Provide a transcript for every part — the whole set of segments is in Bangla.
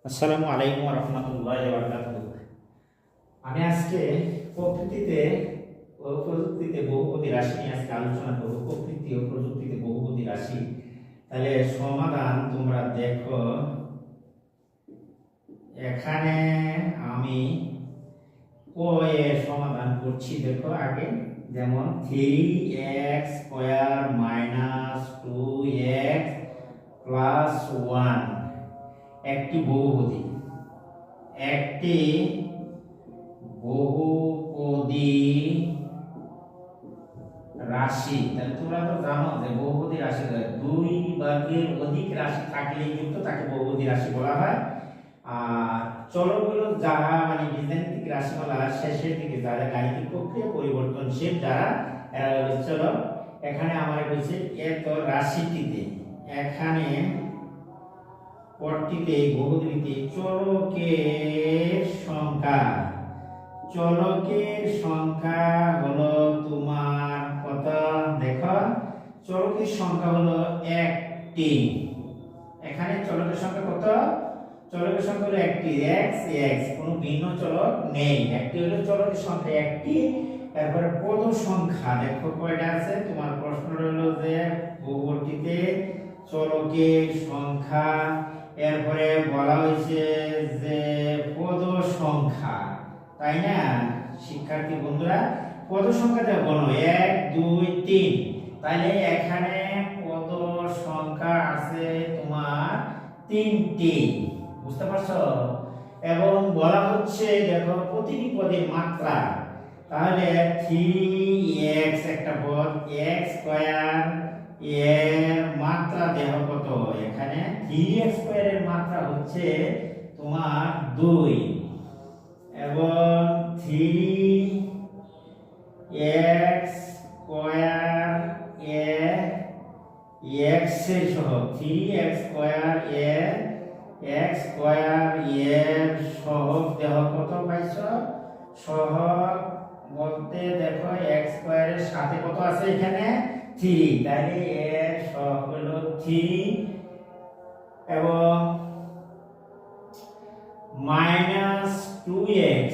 আসসালামু আলাইকুম রহমতুল্লাহি ওয়া বারাকাতুহু। আমি আজকে প্রকৃতিতে ও প্রযুক্তিতে বহুপদী রাশি নিয়ে আজকে আলোচনা করব। প্রকৃতি ও প্রযুক্তিতে বহুপদী রাশি। তাহলে সমাধান তোমরা দেখো, এখানে আমি ক এর সমাধান করছি। দেখো আগে, যেমন 3x square minus 2x plus 1 একটি বহুপদী। একটি বহুপদী রাশি। তাহলে তোমরা তো জানো যে বহুপদী রাশি দুই বর্গের অধিক রাশি থাকলে কিন্তু তাকে বহুপদী রাশি বলা হয়। আর চলকগুলো যারা মানে বীজগাণিতিক রাশিমালা শেষের দিকে যারা গাণিতিক প্রক্রিয়া পরিবর্তনশীল যারা, এরা হলো চলক। এখানে আমার বলছে এত রাশিটিতে, এখানে পটটিতে বহুপদীতে চলকের সংখ্যা হলো তোমার কত? দেখো, চলকের সংখ্যা হলো একটি। এখানে চলকের সংখ্যা কত? চলকের সংখ্যা হলো একটি, x x, কোনো ভিন্ন চলক নেই। একটি হলো চলকের সংখ্যা একটি। তারপরে পদ সংখ্যা দেখো কয়টা আছে। তোমার প্রশ্ন হলো যে বহুপদীতে চলকের সংখ্যা, এরপরে বলা হয়েছে যে পদ সংখ্যা, তাই না শিক্ষার্থী বন্ধুরা? পদ সংখ্যা দেখো 1 2 3, তাহলে এখানে পদ সংখ্যা আছে তোমার 3টি। বুঝতে পারছো? এবং বলা হচ্ছে দেখো প্রতিটি পদের মাত্রা। তাহলে 3x একটা পদ, x স্কয়ার এর মাত্রা দেহ কত? এখানে 3x স্কয়ার এর মাত্রা হচ্ছে তোমার 2, এবং 3x স্কয়ার এ x এর সহগ, 3x স্কয়ার এ x স্কয়ার এর সহগ দেহ কত পাইছো? সহগ বলতে দেখো x স্কয়ার এর সাথে কত আছে? এখানে 3, তাহলে এর সহগ হলো 3, এবং মাইনাস 2x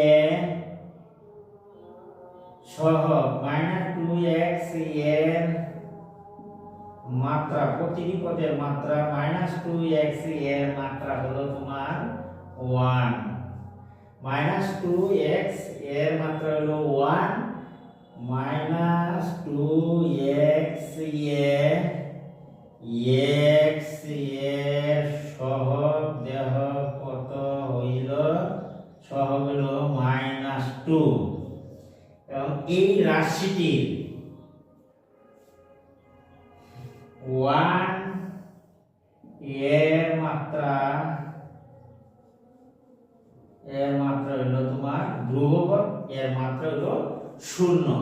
এ সহগ, মাইনাস 2x এর মাত্রা, প্রতিটি পদের মাত্রা মাইনাস 2x এর মাত্রা হলো তোমার 1, মাইনাস 2x এর মাত্রা হলো 1, মাইনাস 2x এর সহগ দেহ কত হইল? সহগ হলো -2। এবং এই রাশিটির 1 এর মাত্রা হলো তোমার ধ্রুবক, এর মাত্রা হলো 0।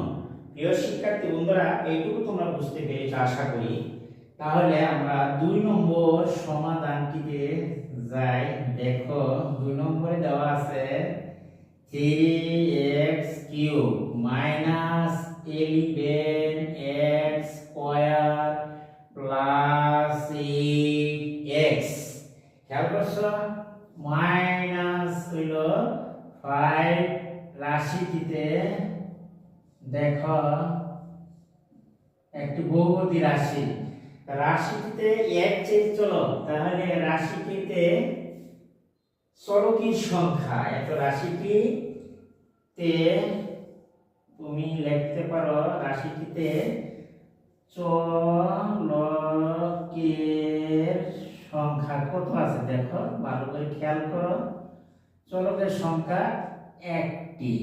প্রিয় শিক্ষার্থী বন্ধুরা, এইটুকু তোমরা বুঝতে পেরেছ আশা করি। তাহলে আমরা 2 নম্বর সমাধানটিতে যাই। দেখো 2 নম্বরে দেওয়া আছে 3x cube minus 11x square plus 8x। খেয়াল করছো? মাইনাস হইল 5 রাশিটিতে দেখো একটি বহুপদী রাশি। রাশিটিতে এক চেয়ে চলক, তাহলে রাশিটিতে চলকের সংখ্যা, এত রাশিটিতে তুমি লিখতে পারো রাশিটিতে চলকের সংখ্যা কত আছে? দেখো ভালো করে খেয়াল করো, চলকের সংখ্যা একটি।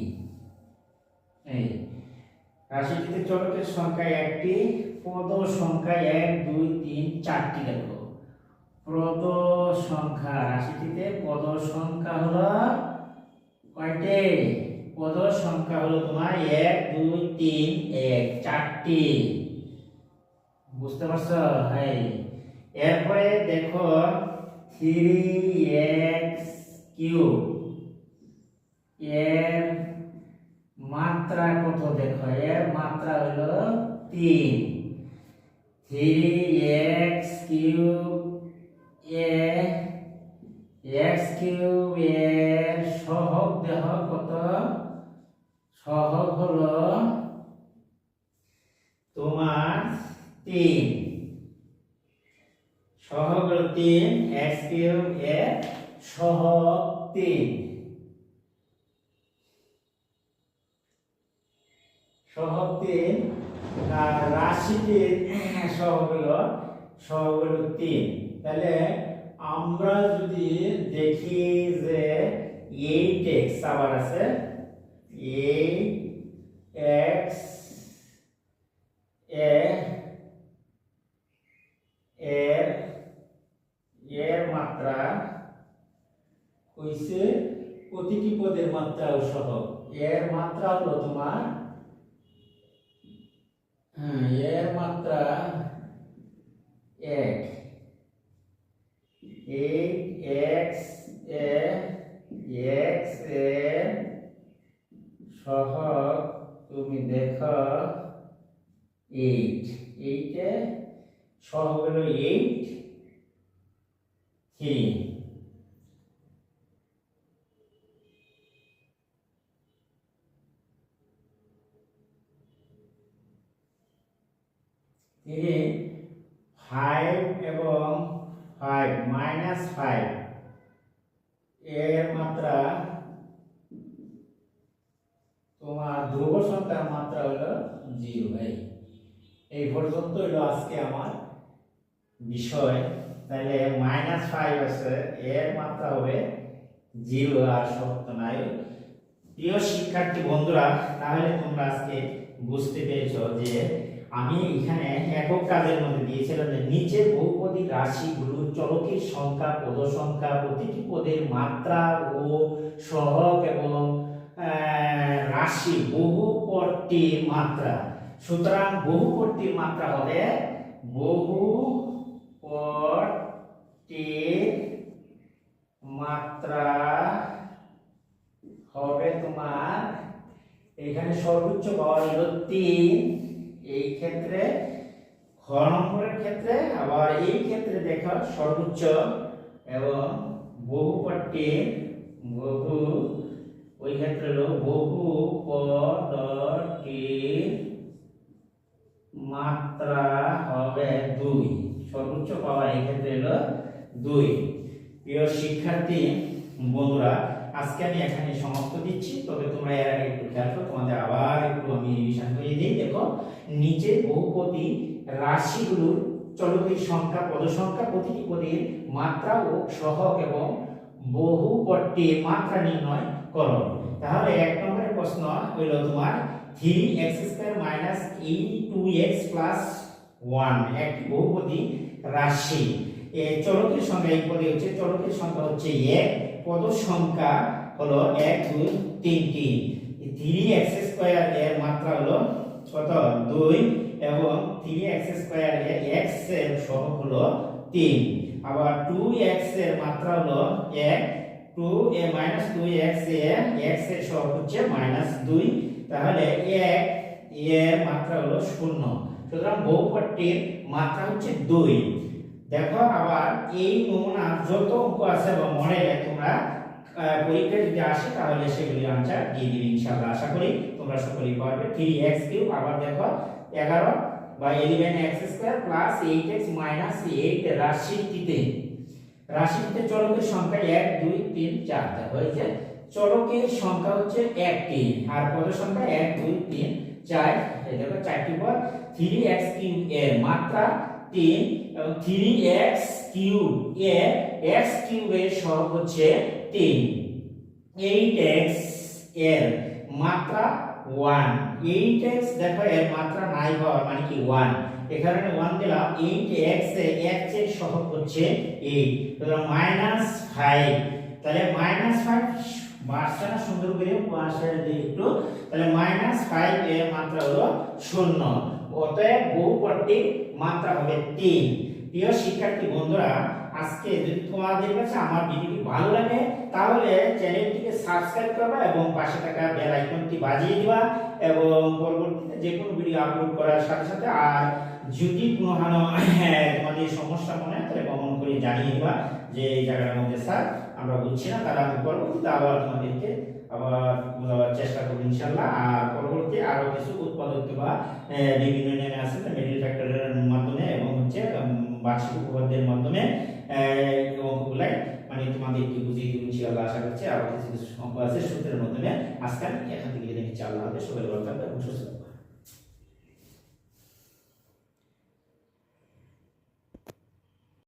এই রাশিটিতে চলকের সংখ্যা একটি, পদ সংখ্যা 1 2 3 4টি। দেখো পদ সংখ্যা, রাশিটিতে পদ সংখ্যা হলো কয়টি? পদ সংখ্যা হলো তোমার 1 2 3 1, 4টি। বুঝতে পারছো? হ্যাঁ। এরপরে দেখো 3x কিউব এর মাত্রা কত? দেখো এর মাত্রা হলো 3, 3x কিউব সহগ হলো 3 x কিউব এর সহগ 3 সহগ 3 আর রাশিটির সহগ হলো 3। তাহলে আমরা যদি দেখি যে 8x আবার আছে 8x এর মাত্রা হইছে প্রতিটি পদের মাত্রা ও সহগ। এর মাত্রা হলো তোমার এর মাত্রা 1 8x x এর সহগ তুমি দেখো 8 এর সহগ হলো 8 3। তিনি 5 এবং 5 মাইনাস 5 এর মাত্রা তোমার ধ্রুব সংখ্যার মাত্রা হলো 0 ভাই। এই পর্যন্ত হলো আজকে আমার বিষয়। তাহলে -5 আছে এর মাত্রা হবে 0 আর সত্য নাই। প্রিয় শিক্ষার্থী বন্ধুরা, তাহলে তোমরা আজকে বুঝতে পেরেছো যে আমি এখানে একক কাজের মধ্যে দিয়েছিলাম যে নিচের বহুপদী রাশিগুলো চলকের সংখ্যা পদ সংখ্যা প্রতিটি পদের মাত্রা ও সহগ এবং রাশি বহুপদটির মাত্রা। সুতরাং বহুপদটির মাত্রা হবে বহুপদটির মাত্রা হবে তোমার এখানে সর্বোচ্চ পাওয়ার হলো 3 এই ক্ষেত্রে, খ নম্বরের ক্ষেত্রে। আবার এই ক্ষেত্রে দেখো সর্বোচ্চ এবং বহুপদটির ওই ক্ষেত্রে হলো বহুপদটির মাত্রা হবে 2, সর্বোচ্চ পাওয়া এই ক্ষেত্রে হলো 2। প্রিয় শিক্ষার্থী বন্ধুরা, আজকে আমি এখানে সমাপ্ত দিচ্ছি। তবে তোমরা এর আগে একটু খেয়াল করো, তোমাদের আবার একটু আমি রিভিশন করে দিই। দেখো নিচে বহুপদী রাশিগুলোর চলকের সংখ্যা পদ সংখ্যা প্রতিটি পদের মাত্রা ও সহগ এবং বহুপদটির মাত্রা নির্ণয় করো। তাহলে এক নম্বরের প্রশ্ন হইল তোমার 3x² - 2x + 1 একটি বহুপদী রাশি। এই চলকের সংখ্যা এই পদে হচ্ছে চলকের সংখ্যা হচ্ছে 1, পদ সংখ্যা হলো 1 2 3টি। 3x² এর মাত্রা হলো কত 2 এবং 3x² এর x এর সহগ হলো 3। আবার 2x এর মাত্রা হলো 1, 2 - 2x এর x এর সহগ হচ্ছে -2। তাহলে 1 এর মাত্রা হলো 0। সুতরাং বহুপদটির মাত্রা হচ্ছে 2। দেখো আবার এই নমুনা যত অঙ্ক আছে বা মডেলে তোমরা পরীক্ষায় যদি আসে তাহলে সেগুলি আনসার দিয়ে দিবে ইনশাআল্লাহ। আশা করি তোমরা সকলেই পারবে। 3x³ আবার দেখো 11 বা 11x² + 8x - 8 রাশিটিতে চলকের সংখ্যা 1 2 3 4 দেখো এই যে চলকের সংখ্যা হচ্ছে 1টি আর পদ সংখ্যা 1 2 3 4। এই দেখো 4টি পদ। 3x³ এর মাত্রা 3 এবং 3x³ এর x³ এর সহগ হচ্ছে 3। 8x এর মাত্রা 1, 8x দেখো এর মাত্রা নাই হওয়ার মানে কি 1, এখানে 1 দিলাম। 8x এর x এর সহগ হচ্ছে 8, সুতরাং -5। তাহলে -5 বারটা না সুন্দর করে পাশে দিয়ে একটু, তাহলে -5 এর মাত্রা হলো 0। অতএব বহুপদটির মাত্রা হবে 3। প্রিয় শিক্ষার্থী বন্ধুরা, আজকে যদি তোমাদের কাছে আমার ভিডিওটি ভালো লাগে তাহলে চ্যানেলটিকে সাবস্ক্রাইব করবা এবং পাশে থাকা বেল আইকনটি বাজিয়ে দিবা এবং পরবর্তীতে যে কোনো ভিডিও আপলোড করার সাথে সাথে আর যদি কোনো তোমাদের সমস্যা মনে হয় তাহলে কমেন্ট করে জানিয়ে দিবা যে এই জায়গাটার মধ্যে স্যার আমরা বুঝছি না, তাহলে আমি পরবর্তীতে আবার তোমাদেরকে আবার বোঝাবার চেষ্টা করব ইনশাআল্লাহ। আর পরবর্তী আরো কিছু উৎপাদক বা বিভিন্ন নেমে আছে মিডল ফ্যাক্টরের মাধ্যমে এবং হচ্ছে বার্ষিক উপপাদ্যের মাধ্যমে অঙ্কগুলাই মানে তোমাদেরকে বুঝিয়ে দিব ইনশাআল্লাহ আশা করছি। আবার কিছু কিছু অঙ্ক আছে সূত্রের মাধ্যমে। আজকে আমি এখান থেকে নিচ্ছি। আল্লাহ হাফেজ, সবাই ভালো থাকবে এবং সুস্থ থাকবে।